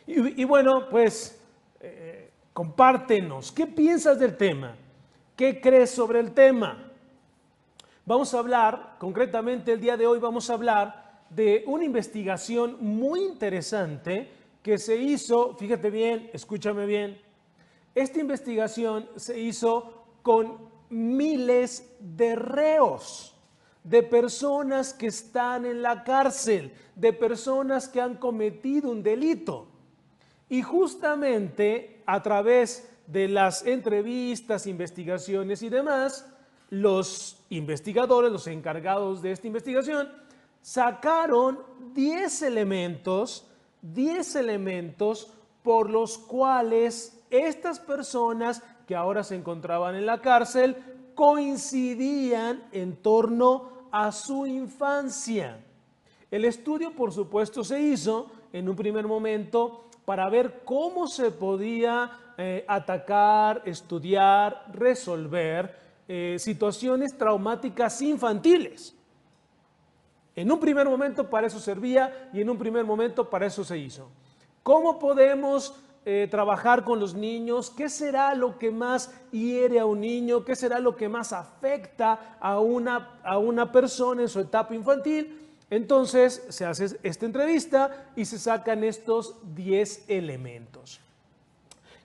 Y bueno, pues compártenos, ¿qué piensas del tema? ¿Qué crees sobre el tema? Vamos a hablar, concretamente el día de hoy vamos a hablar de una investigación muy interesante que se hizo, fíjate bien, escúchame bien, esta investigación se hizo con miles de reos, de personas que están en la cárcel, de personas que han cometido un delito. Y justamente a través de las entrevistas, investigaciones y demás, los investigadores, los encargados de esta investigación, sacaron 10 elementos por los cuales estas personas que ahora se encontraban en la cárcel coincidían en torno a su infancia. El estudio, por supuesto, se hizo en un primer momento para ver cómo se podía atacar, estudiar, resolver situaciones traumáticas infantiles. En un primer momento para eso servía y en un primer momento para eso se hizo. ¿Cómo podemos trabajar con los niños? ¿Qué será lo que más hiere a un niño? ¿Qué será lo que más afecta a una persona en su etapa infantil? Entonces se hace esta entrevista y se sacan estos 10 elementos.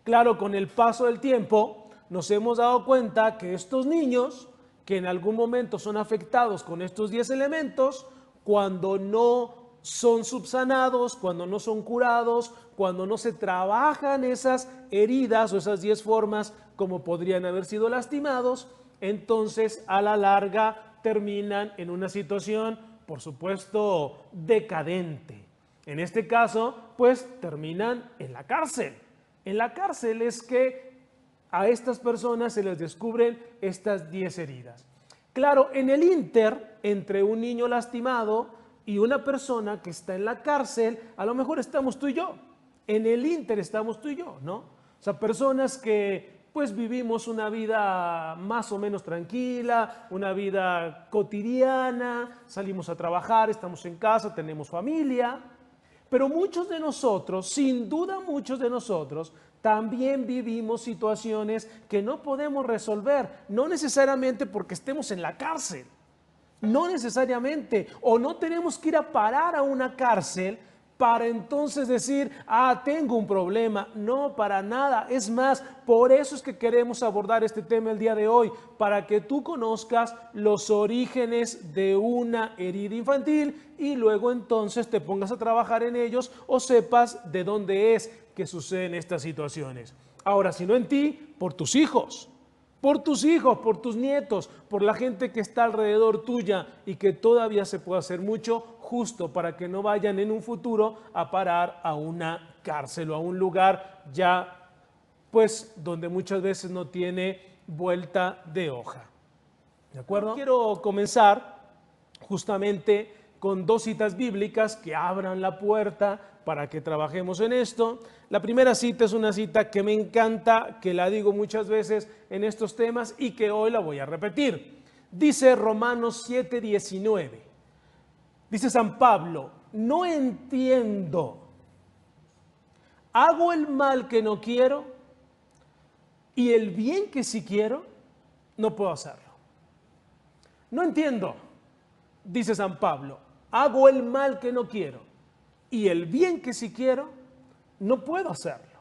Claro, con el paso del tiempo nos hemos dado cuenta que estos niños que en algún momento son afectados con estos 10 elementos, cuando no son subsanados, cuando no son curados, cuando no se trabajan esas heridas o esas 10 formas como podrían haber sido lastimados, entonces a la larga terminan en una situación, por supuesto, decadente. En este caso, pues terminan en la cárcel. En la cárcel es que a estas personas se les descubren estas 10 heridas. Claro, en el ínter, entre un niño lastimado y una persona que está en la cárcel, a lo mejor estamos tú y yo. En el ínter estamos tú y yo, ¿no? O sea, personas que pues vivimos una vida más o menos tranquila, una vida cotidiana, salimos a trabajar, estamos en casa, tenemos familia, pero muchos de nosotros, sin duda muchos de nosotros, también vivimos situaciones que no podemos resolver, no necesariamente porque estemos en la cárcel, no necesariamente, o no tenemos que ir a parar a una cárcel para entonces decir, tengo un problema. No, para nada. Es más, por eso es que queremos abordar este tema el día de hoy, para que tú conozcas los orígenes de una herida infantil y luego entonces te pongas a trabajar en ellos o sepas de dónde es que suceden estas situaciones. Ahora, si no en ti, por tus hijos, por tus nietos, por la gente que está alrededor tuya y que todavía se puede hacer mucho justo para que no vayan en un futuro a parar a una cárcel o a un lugar ya pues donde muchas veces no tiene vuelta de hoja. ¿De acuerdo? Quiero comenzar justamente con 2 citas bíblicas que abran la puerta para que trabajemos en esto. La primera cita es una cita que me encanta, que la digo muchas veces en estos temas y que hoy la voy a repetir. Dice Romanos 7:19. Dice San Pablo, no entiendo. Hago el mal que no quiero y el bien que sí quiero, no puedo hacerlo. No entiendo, dice San Pablo, hago el mal que no quiero y el bien que sí quiero, no puedo hacerlo.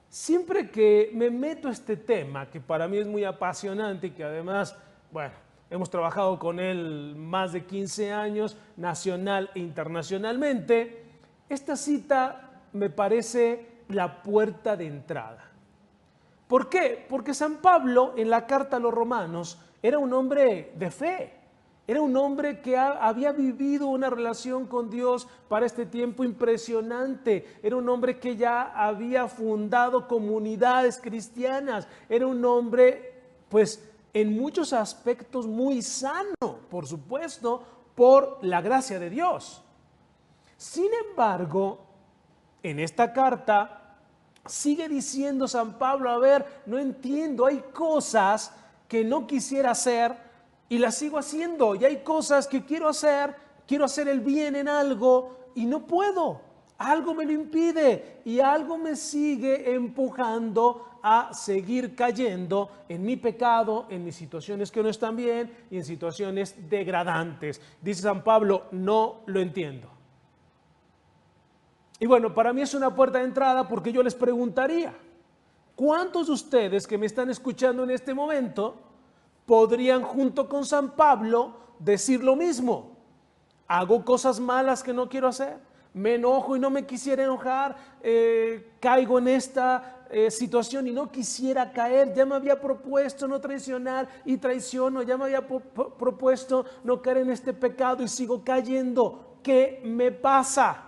Siempre que me meto a este tema, que para mí es muy apasionante y que además, bueno, hemos trabajado con él más de 15 años, nacional e internacionalmente, esta cita me parece la puerta de entrada. ¿Por qué? Porque San Pablo en la carta a los romanos era un hombre de fe. Era un hombre que había vivido una relación con Dios para este tiempo impresionante. Era un hombre que ya había fundado comunidades cristianas. Era un hombre, pues, en muchos aspectos muy sano, por supuesto, por la gracia de Dios. Sin embargo, en esta carta sigue diciendo San Pablo, a ver, no entiendo, hay cosas que no quisiera hacer y las sigo haciendo, y hay cosas que quiero hacer el bien en algo y no puedo. Algo me lo impide y algo me sigue empujando a seguir cayendo en mi pecado, en mis situaciones que no están bien y en situaciones degradantes. Dice San Pablo, no lo entiendo. Y bueno, para mí es una puerta de entrada porque yo les preguntaría, ¿cuántos de ustedes que me están escuchando en este momento podrían junto con San Pablo decir lo mismo? Hago cosas malas que no quiero hacer, me enojo y no me quisiera enojar, caigo en esta situación y no quisiera caer, ya me había propuesto no traicionar y traiciono, ya me había propuesto no caer en este pecado y sigo cayendo. ¿Qué me pasa?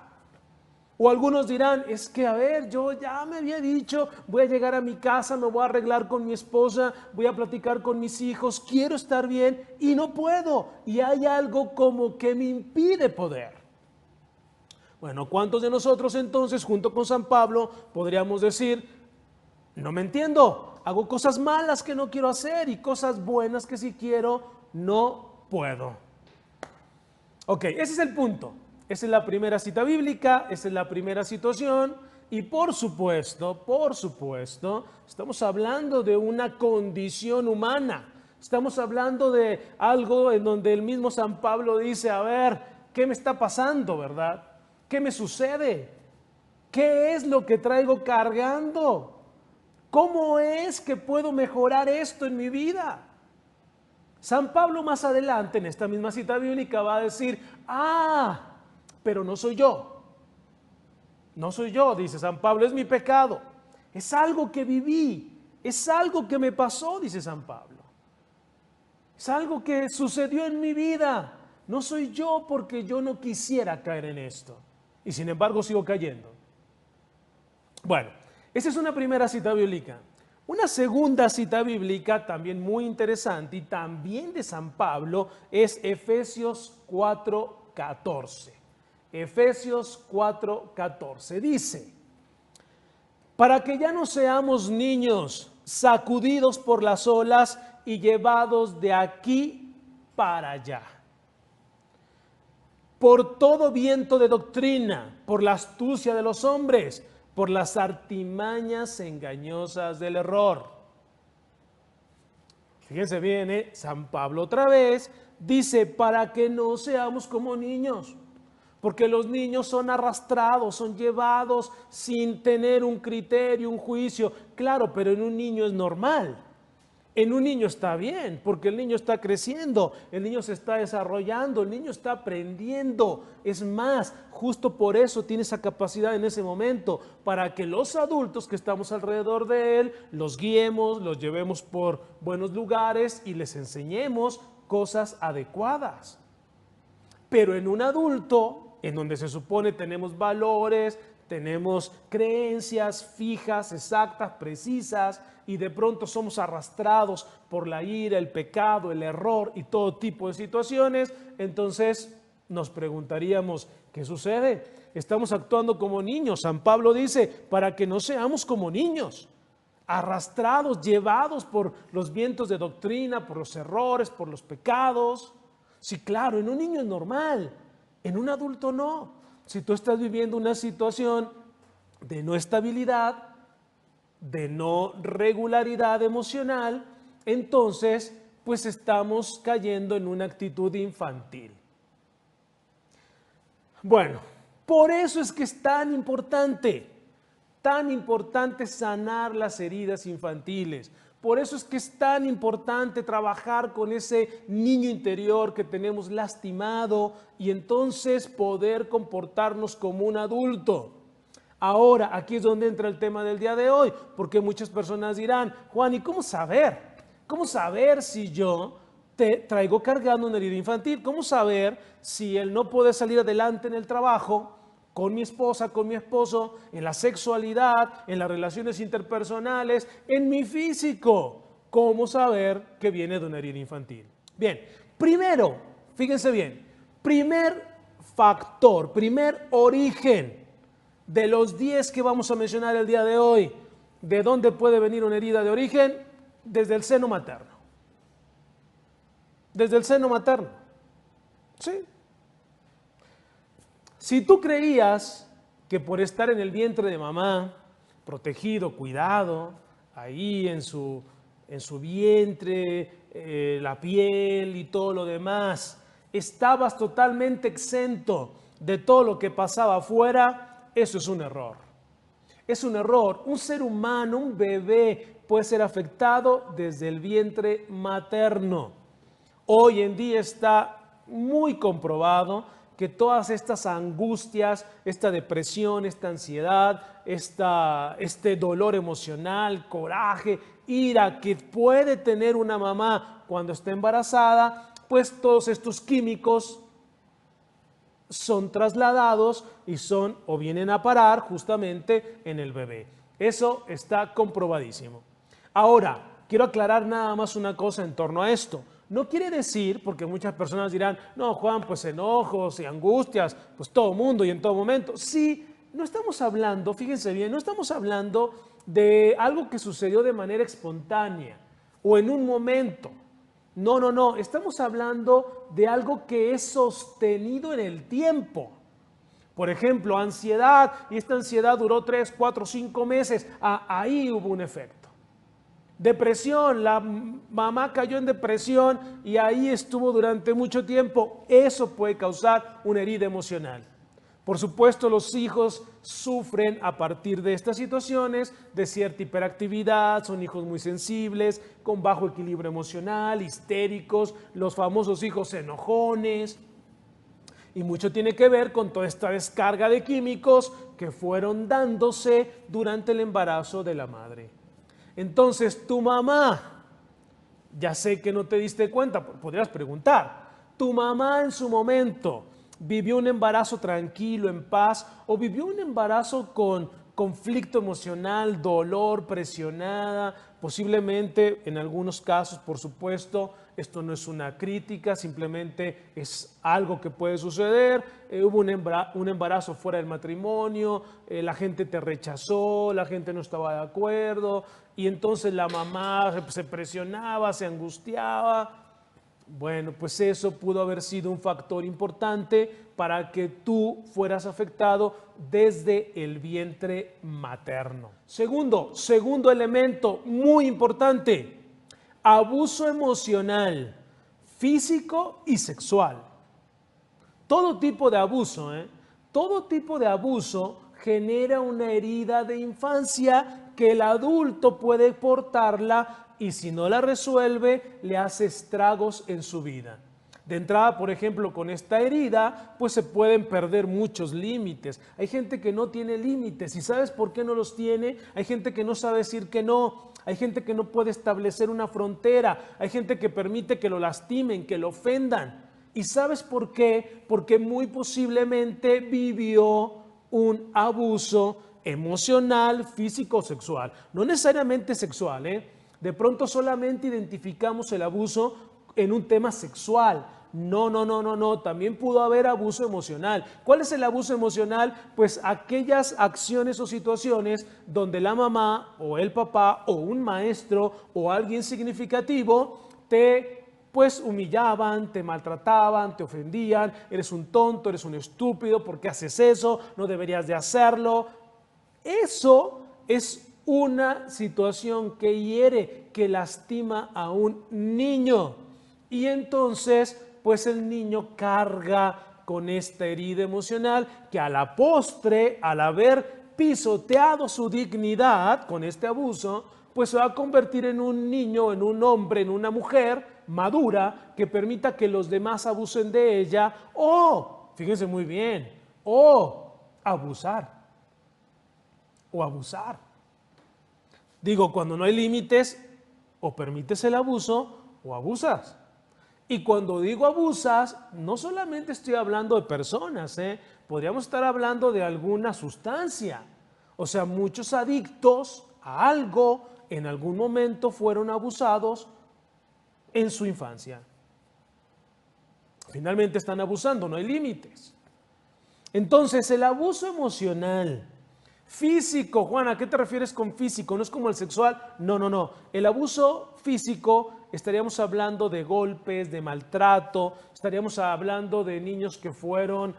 O algunos dirán, es que a ver, yo ya me había dicho, voy a llegar a mi casa, me voy a arreglar con mi esposa, voy a platicar con mis hijos, quiero estar bien y no puedo. Y hay algo como que me impide poder. Bueno, ¿cuántos de nosotros entonces, junto con San Pablo, podríamos decir, no me entiendo, hago cosas malas que no quiero hacer y cosas buenas que si quiero, no puedo? Ok, ese es el punto. Esa es la primera cita bíblica, esa es la primera situación y por supuesto, estamos hablando de una condición humana. Estamos hablando de algo en donde el mismo San Pablo dice, a ver, ¿qué me está pasando, verdad? ¿Qué me sucede? ¿Qué es lo que traigo cargando? ¿Cómo es que puedo mejorar esto en mi vida? San Pablo más adelante en esta misma cita bíblica va a decir, pero no soy yo. No soy yo, dice San Pablo, es mi pecado. Es algo que viví, es algo que me pasó, dice San Pablo. Es algo que sucedió en mi vida. No soy yo porque yo no quisiera caer en esto. Y sin embargo sigo cayendo. Bueno, esa es una primera cita bíblica. Una segunda cita bíblica también muy interesante y también de San Pablo es Efesios 4:14. Efesios 4:14 dice, para que ya no seamos niños sacudidos por las olas y llevados de aquí para allá, por todo viento de doctrina, por la astucia de los hombres, por las artimañas engañosas del error. Fíjense bien, San Pablo otra vez dice, para que no seamos como niños, porque los niños son arrastrados, son llevados sin tener un criterio, un juicio. Claro, pero en un niño es normal. En un niño está bien, porque el niño está creciendo, el niño se está desarrollando, el niño está aprendiendo. Es más, justo por eso tiene esa capacidad en ese momento, para que los adultos que estamos alrededor de él, los guiemos, los llevemos por buenos lugares y les enseñemos cosas adecuadas. Pero en un adulto, en donde se supone tenemos valores, tenemos creencias fijas, exactas, precisas, y de pronto somos arrastrados por la ira, el pecado, el error y todo tipo de situaciones, entonces nos preguntaríamos, ¿qué sucede? Estamos actuando como niños. San Pablo dice, para que no seamos como niños, arrastrados, llevados por los vientos de doctrina, por los errores, por los pecados. Sí, claro, en un niño es normal, en un adulto no. Si tú estás viviendo una situación de no estabilidad, de no regularidad emocional, entonces pues estamos cayendo en una actitud infantil. Bueno, por eso es que es tan importante sanar las heridas infantiles. Por eso es que es tan importante trabajar con ese niño interior que tenemos lastimado y entonces poder comportarnos como un adulto. Ahora, aquí es donde entra el tema del día de hoy, porque muchas personas dirán, Juan, ¿y cómo saber? ¿Cómo saber si yo te traigo cargando una herida infantil? ¿Cómo saber si él no puede salir adelante en el trabajo, con mi esposa, con mi esposo, en la sexualidad, en las relaciones interpersonales, en mi físico? ¿Cómo saber que viene de una herida infantil? Bien, primero, fíjense bien, primer factor, primer origen de los 10 que vamos a mencionar el día de hoy, ¿de dónde puede venir una herida de origen? Desde el seno materno. Desde el seno materno. Sí. Si tú creías que por estar en el vientre de mamá, protegido, cuidado, ahí en su vientre, la piel y todo lo demás, estabas totalmente exento de todo lo que pasaba afuera, eso es un error. Es un error. Un ser humano, un bebé, puede ser afectado desde el vientre materno. Hoy en día está muy comprobado que todas estas angustias, esta depresión, esta ansiedad, este dolor emocional, coraje, ira que puede tener una mamá cuando está embarazada, pues todos estos químicos son trasladados y son o vienen a parar justamente en el bebé. Eso está comprobadísimo. Ahora, quiero aclarar nada más una cosa en torno a esto. No quiere decir, porque muchas personas dirán, no, Juan, pues enojos y angustias, pues todo mundo y en todo momento. Sí, no estamos hablando, fíjense bien, no estamos hablando de algo que sucedió de manera espontánea o en un momento. No, no, no, estamos hablando de algo que es sostenido en el tiempo. Por ejemplo, ansiedad, y esta ansiedad duró 3, 4, 5 meses, ahí hubo un efecto. Depresión, la mamá cayó en depresión y ahí estuvo durante mucho tiempo, eso puede causar una herida emocional. Por supuesto, los hijos sufren a partir de estas situaciones de cierta hiperactividad, son hijos muy sensibles, con bajo equilibrio emocional, histéricos, los famosos hijos enojones. Y mucho tiene que ver con toda esta descarga de químicos que fueron dándose durante el embarazo de la madre. Entonces, tu mamá, ya sé que no te diste cuenta, podrías preguntar, tu mamá en su momento vivió un embarazo tranquilo, en paz, o vivió un embarazo con conflicto emocional, dolor, presionada, posiblemente en algunos casos, por supuesto, esto no es una crítica, simplemente es algo que puede suceder, hubo un embarazo fuera del matrimonio, la gente te rechazó, la gente no estaba de acuerdo, y entonces la mamá se presionaba, se angustiaba. Bueno, pues eso pudo haber sido un factor importante para que tú fueras afectado desde el vientre materno. Segundo elemento muy importante, abuso emocional, físico y sexual. Todo tipo de abuso, todo tipo de abuso genera una herida de infancia que el adulto puede portarla y si no la resuelve, le hace estragos en su vida. De entrada, por ejemplo, con esta herida, pues se pueden perder muchos límites. Hay gente que no tiene límites y ¿sabes por qué no los tiene? Hay gente que no sabe decir que no. Hay gente que no puede establecer una frontera. Hay gente que permite que lo lastimen, que lo ofendan. ¿Y sabes por qué? Porque muy posiblemente vivió un abuso emocional, físico o sexual. No necesariamente sexual, De pronto solamente identificamos el abuso en un tema sexual. No. También pudo haber abuso emocional. ¿Cuál es el abuso emocional? Pues aquellas acciones o situaciones donde la mamá o el papá o un maestro o alguien significativo te pues humillaban, te maltrataban, te ofendían, eres un tonto, eres un estúpido, ¿por qué haces eso? No deberías de hacerlo. Eso es una situación que hiere, que lastima a un niño. Y entonces, pues el niño carga con esta herida emocional que a la postre, al haber pisoteado su dignidad con este abuso, pues se va a convertir en un niño, en un hombre, en una mujer madura que permita que los demás abusen de ella o, fíjense muy bien, o abusar. O abusar. Digo, cuando no hay límites, o permites el abuso o abusas. Y cuando digo abusas, no solamente estoy hablando de personas, podríamos estar hablando de alguna sustancia. O sea, muchos adictos a algo en algún momento fueron abusados en su infancia. Finalmente están abusando, no hay límites. Entonces, el abuso emocional, físico, Juan, ¿a qué te refieres con físico? ¿No es como el sexual? No. El abuso físico, estaríamos hablando de golpes, de maltrato, estaríamos hablando de niños que fueron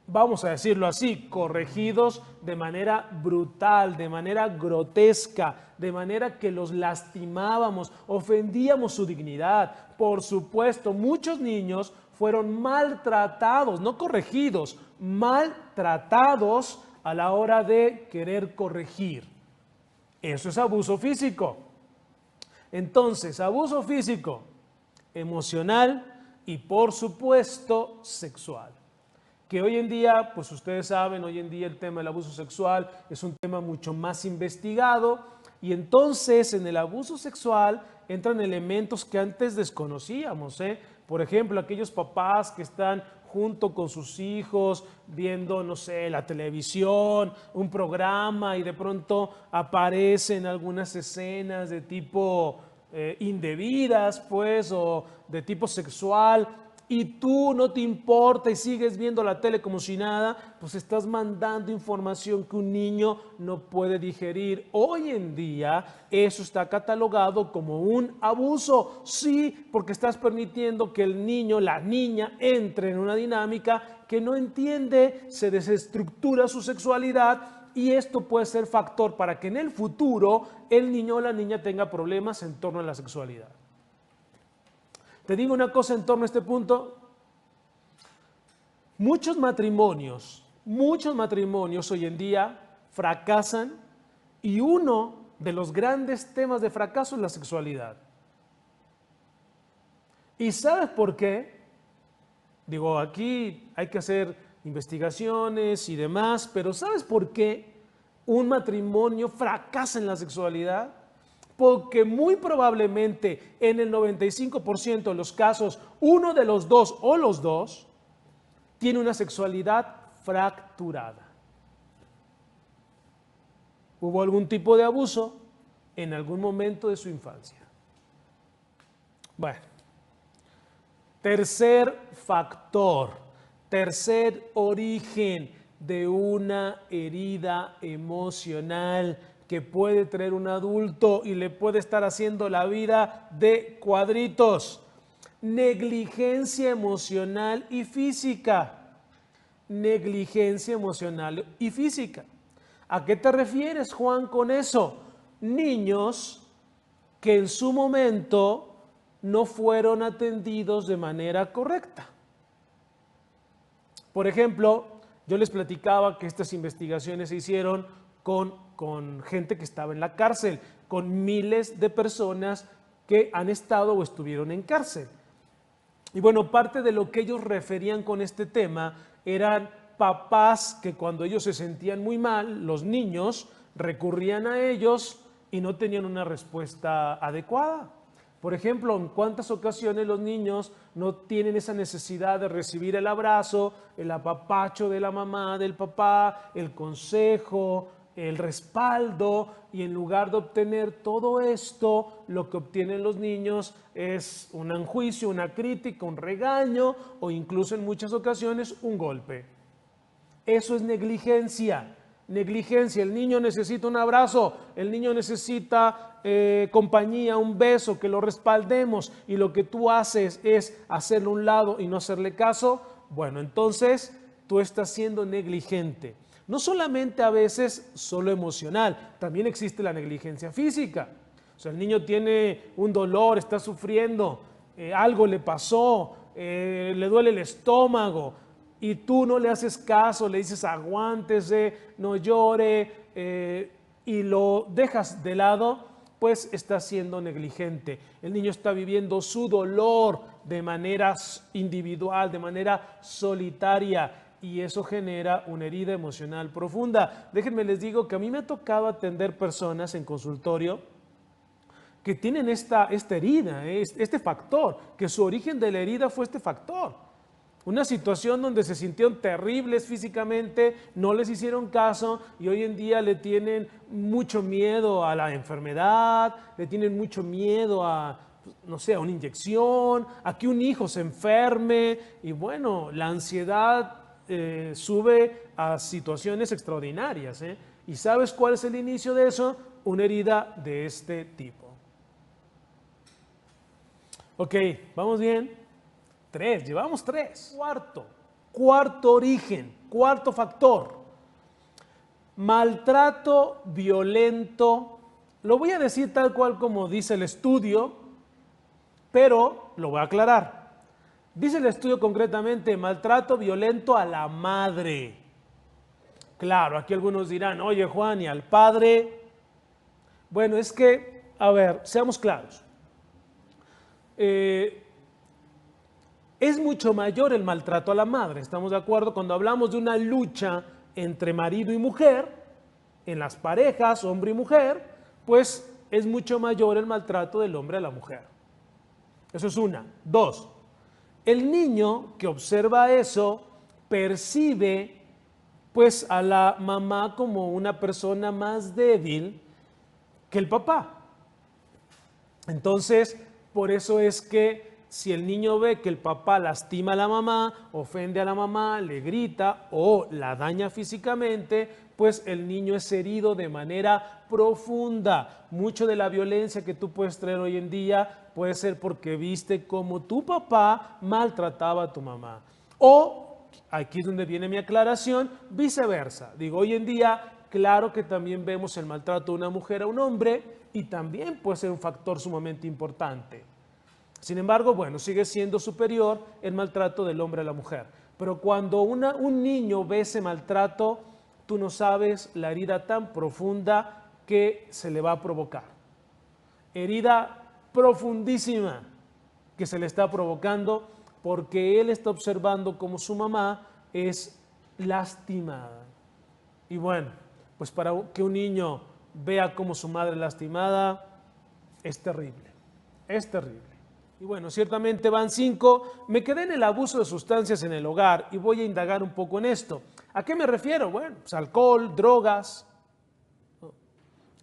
vamos a decirlo así, corregidos de manera brutal, de manera grotesca, de manera que los lastimábamos, ofendíamos su dignidad. Por supuesto, muchos niños fueron maltratados, no corregidos, maltratados a la hora de querer corregir. Eso es abuso físico. Entonces, abuso físico, emocional y por supuesto sexual. Que hoy en día, pues ustedes saben, hoy en día el tema del abuso sexual es un tema mucho más investigado y entonces en el abuso sexual entran elementos que antes desconocíamos, ¿eh? Por ejemplo, aquellos papás que están junto con sus hijos viendo, no sé, la televisión, un programa y de pronto aparecen algunas escenas de tipo indebidas, pues, o de tipo sexual y tú no te importa y sigues viendo la tele como si nada, pues estás mandando información que un niño no puede digerir. Hoy en día eso está catalogado como un abuso, sí, porque estás permitiendo que el niño, la niña, entre en una dinámica que no entiende, se desestructura su sexualidad y esto puede ser factor para que en el futuro el niño o la niña tenga problemas en torno a la sexualidad. Te digo una cosa en torno a este punto. Muchos matrimonios hoy en día fracasan y uno de los grandes temas de fracaso es la sexualidad. ¿Y sabes por qué? Digo, aquí hay que hacer investigaciones y demás, pero ¿sabes por qué un matrimonio fracasa en la sexualidad? Porque muy probablemente en el 95% de los casos, uno de los dos o los dos tiene una sexualidad fracturada. Hubo algún tipo de abuso en algún momento de su infancia. Bueno, tercer factor, tercer origen de una herida emocional que puede traer un adulto y le puede estar haciendo la vida de cuadritos. Negligencia emocional y física. Negligencia emocional y física. ¿A qué te refieres, Juan, con eso? Niños que en su momento no fueron atendidos de manera correcta. Por ejemplo, yo les platicaba que estas investigaciones se hicieron con gente que estaba en la cárcel, con miles de personas que han estado o estuvieron en cárcel. Y bueno, parte de lo que ellos referían con este tema eran papás que cuando ellos se sentían muy mal, los niños recurrían a ellos y no tenían una respuesta adecuada. Por ejemplo, ¿en cuántas ocasiones los niños no tienen esa necesidad de recibir el abrazo, el apapacho de la mamá, del papá, el consejo, el respaldo, y en lugar de obtener todo esto, lo que obtienen los niños es un juicio, una crítica, un regaño o incluso en muchas ocasiones un golpe? Eso es negligencia. Negligencia. El niño necesita un abrazo, el niño necesita compañía, un beso, que lo respaldemos, y lo que tú haces es hacerle un lado y no hacerle caso. Bueno, entonces tú estás siendo negligente. No solamente a veces solo emocional, también existe la negligencia física. O sea, el niño tiene un dolor, está sufriendo, algo le pasó, le duele el estómago, y tú no le haces caso, le dices aguántese, no llore, y lo dejas de lado, pues está siendo negligente. El niño está viviendo su dolor de manera individual, de manera solitaria, y eso genera una herida emocional profunda. Déjenme les digo que a mí me ha tocado atender personas en consultorio que tienen esta herida, este factor, que su origen de la herida fue este factor. Una situación donde se sintieron terribles físicamente, no les hicieron caso y hoy en día le tienen mucho miedo a la enfermedad, le tienen mucho miedo a, no sé, a una inyección, a que un hijo se enferme, y bueno, la ansiedad sube a situaciones extraordinarias. ¿Y sabes cuál es el inicio de eso? Una herida de este tipo. Ok, ¿vamos bien? Llevamos tres. Cuarto origen Cuarto factor, maltrato violento. Lo voy a decir tal cual como dice el estudio, pero lo voy a aclarar. Dice el estudio concretamente maltrato violento a la madre. Claro, aquí algunos dirán, oye Juan, ¿y al padre? Bueno, es que, a ver, seamos claros. Es mucho mayor el maltrato a la madre, ¿estamos de acuerdo? Cuando hablamos de una lucha entre marido y mujer, en las parejas, hombre y mujer, pues es mucho mayor el maltrato del hombre a la mujer. Eso es una. Dos, el niño que observa eso percibe pues a la mamá como una persona más débil que el papá. Entonces, por eso es que si el niño ve que el papá lastima a la mamá, ofende a la mamá, le grita o la daña físicamente, pues el niño es herido de manera profunda. Mucho de la violencia que tú puedes traer hoy en día puede ser porque viste cómo tu papá maltrataba a tu mamá. O, aquí es donde viene mi aclaración, viceversa. Digo, hoy en día, claro que también vemos el maltrato de una mujer a un hombre y también puede ser un factor sumamente importante. Sin embargo, bueno, sigue siendo superior el maltrato del hombre a la mujer. Pero cuando un niño ve ese maltrato, tú no sabes la herida tan profunda que se le va a provocar. Herida profundísima que se le está provocando porque él está observando cómo su mamá es lastimada. Y bueno, pues para que un niño vea cómo su madre es lastimada, es terrible, es terrible. Y bueno, ciertamente van 5. Me quedé en el abuso de sustancias en el hogar y voy a indagar un poco en esto. ¿A qué me refiero? Bueno, pues alcohol, drogas.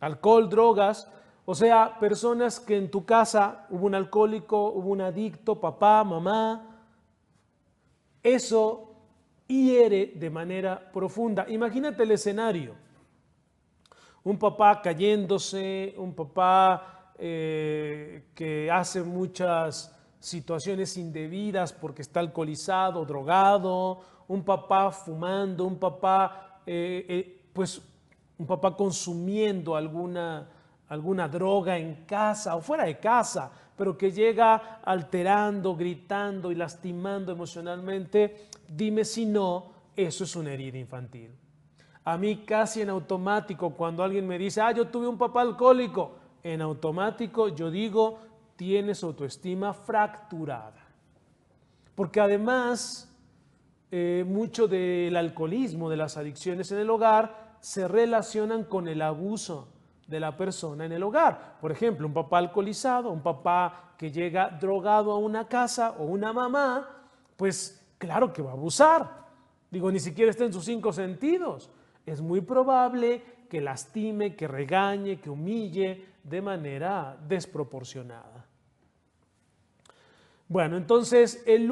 Alcohol, drogas. O sea, personas que en tu casa hubo un alcohólico, hubo un adicto, papá, mamá. Eso hiere de manera profunda. Imagínate el escenario. Un papá cayéndose, un papá que hace muchas situaciones indebidas porque está alcoholizado, drogado, un papá fumando, un papá, pues un papá consumiendo alguna droga en casa o fuera de casa, pero que llega alterando, gritando y lastimando emocionalmente, dime si no, eso es una herida infantil. A mí casi en automático, cuando alguien me dice, yo tuve un papá alcohólico, en automático yo digo, tienes autoestima fracturada. Porque además, mucho del alcoholismo, de las adicciones en el hogar, se relacionan con el abuso de la persona en el hogar. Por ejemplo, un papá alcoholizado, un papá que llega drogado a una casa o una mamá, pues claro que va a abusar. Digo, ni siquiera está en sus 5 sentidos. Es muy probable que lastime, que regañe, que humille de manera desproporcionada. Bueno, entonces el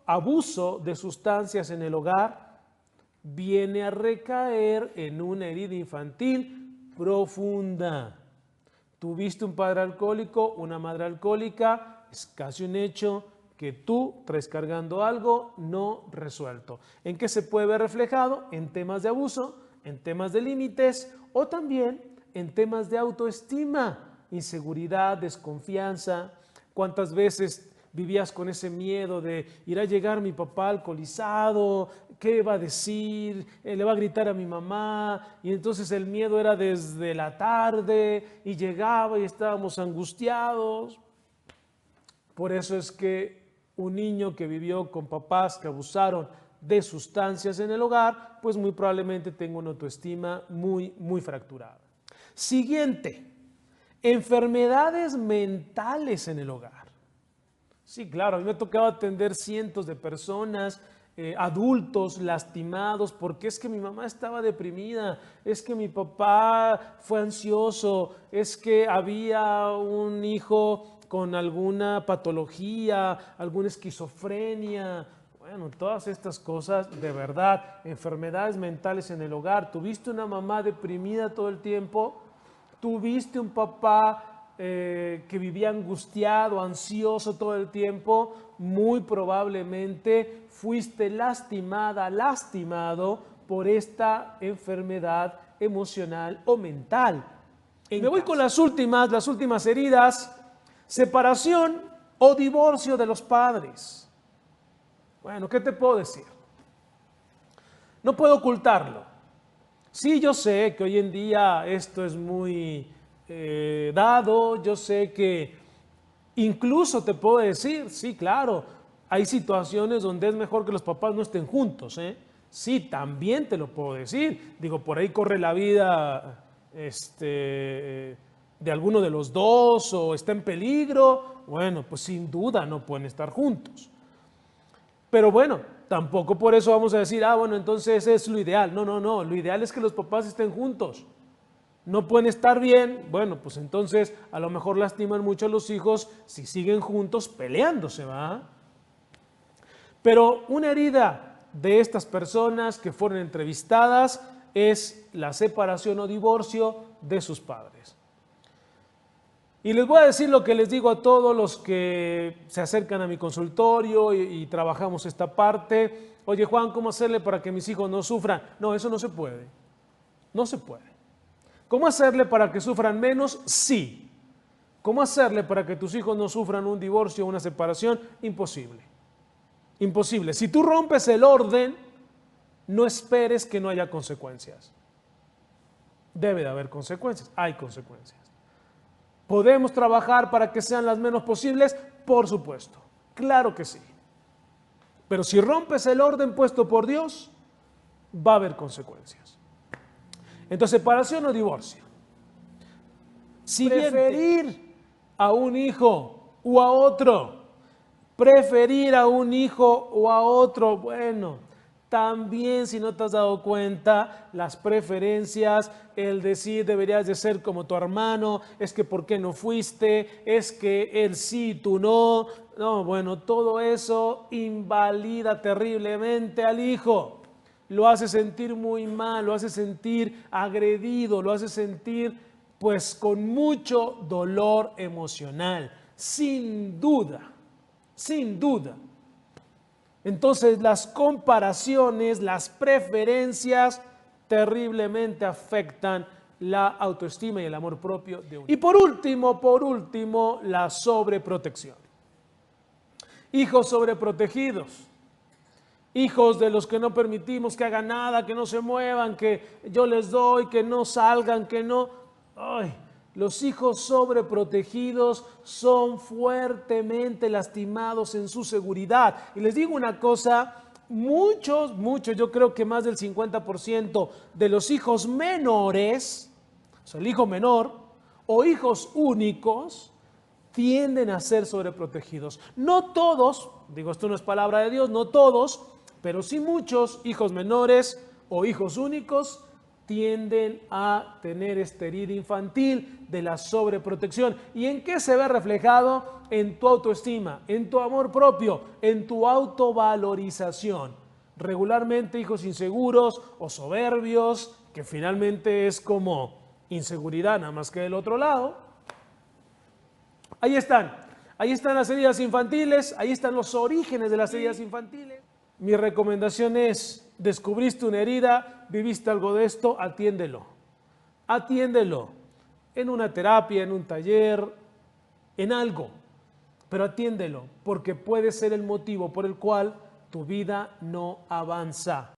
abuso de sustancias en el hogar viene a recaer en una herida infantil profunda. Tuviste un padre alcohólico, una madre alcohólica, es casi un hecho que tú traes cargando algo no resuelto. ¿En qué se puede ver reflejado? En temas de abuso, en temas de límites o también en temas de autoestima, inseguridad, desconfianza. ¿Cuántas veces vivías con ese miedo de irá a llegar mi papá alcoholizado? ¿Qué va a decir? Le va a gritar a mi mamá. Y entonces el miedo era desde la tarde y llegaba y estábamos angustiados. Por eso es que un niño que vivió con papás que abusaron de sustancias en el hogar, pues muy probablemente tenga una autoestima muy, muy fracturada. Siguiente, enfermedades mentales en el hogar. Sí, claro, a mí me tocaba atender cientos de personas, adultos lastimados, porque es que mi mamá estaba deprimida, es que mi papá fue ansioso, es que había un hijo con alguna patología, alguna esquizofrenia. Bueno, todas estas cosas, de verdad, enfermedades mentales en el hogar. ¿Tuviste una mamá deprimida todo el tiempo? ¿Tuviste un papá que vivía angustiado, ansioso todo el tiempo, muy probablemente fuiste lastimada, lastimado por esta enfermedad emocional o mental. Me voy con las últimas heridas: separación o divorcio de los padres. Bueno, ¿qué te puedo decir? No puedo ocultarlo. Sí, yo sé que hoy en día esto es muy dado, yo sé que incluso te puedo decir, sí, claro, hay situaciones donde es mejor que los papás no estén juntos, ¿eh? Sí, también te lo puedo decir. Digo, por ahí corre la vida de alguno de los dos o está en peligro. Bueno, pues sin duda no pueden estar juntos. Pero bueno, tampoco por eso vamos a decir, bueno, entonces es lo ideal. No, no, no, lo ideal es que los papás estén juntos. No pueden estar bien, bueno, pues entonces a lo mejor lastiman mucho a los hijos si siguen juntos peleándose, ¿va? Pero una herida de estas personas que fueron entrevistadas es la separación o divorcio de sus padres. Y les voy a decir lo que les digo a todos los que se acercan a mi consultorio y trabajamos esta parte. Oye, Juan, ¿cómo hacerle para que mis hijos no sufran? No, eso no se puede. No se puede. ¿Cómo hacerle para que sufran menos? Sí. ¿Cómo hacerle para que tus hijos no sufran un divorcio o una separación? Imposible. Imposible. Si tú rompes el orden, no esperes que no haya consecuencias. Debe de haber consecuencias. Hay consecuencias. ¿Podemos trabajar para que sean las menos posibles? Por supuesto. Claro que sí. Pero si rompes el orden puesto por Dios, va a haber consecuencias. Entonces, separación o divorcio. Siguiente. Preferir a un hijo o a otro. Preferir a un hijo o a otro. Bueno, también, si no te has dado cuenta, las preferencias, el decir deberías de ser como tu hermano, es que ¿por qué no fuiste? Es que él sí, tú no. No, bueno, todo eso invalida terriblemente al hijo. Lo hace sentir muy mal, lo hace sentir agredido, lo hace sentir pues con mucho dolor emocional, sin duda, sin duda. Entonces las comparaciones, las preferencias terriblemente afectan la autoestima y el amor propio de uno. Y por último, la sobreprotección. Hijos sobreprotegidos. Hijos de los que no permitimos que hagan nada, que no se muevan, que yo les doy, que no salgan, que no... Ay, los hijos sobreprotegidos son fuertemente lastimados en su seguridad. Y les digo una cosa, muchos, yo creo que más del 50% de los hijos menores, o sea, el hijo menor o hijos únicos, tienden a ser sobreprotegidos. No todos, digo, esto no es palabra de Dios, no todos, pero sí muchos hijos menores o hijos únicos tienden a tener esta herida infantil de la sobreprotección. ¿Y en qué se ve reflejado? En tu autoestima, en tu amor propio, en tu autovalorización. Regularmente hijos inseguros o soberbios, que finalmente es como inseguridad nada más que del otro lado. Ahí están las heridas infantiles, ahí están los orígenes de las heridas infantiles. Mi recomendación es, descubriste una herida, viviste algo de esto, atiéndelo. Atiéndelo en una terapia, en un taller, en algo, pero atiéndelo porque puede ser el motivo por el cual tu vida no avanza.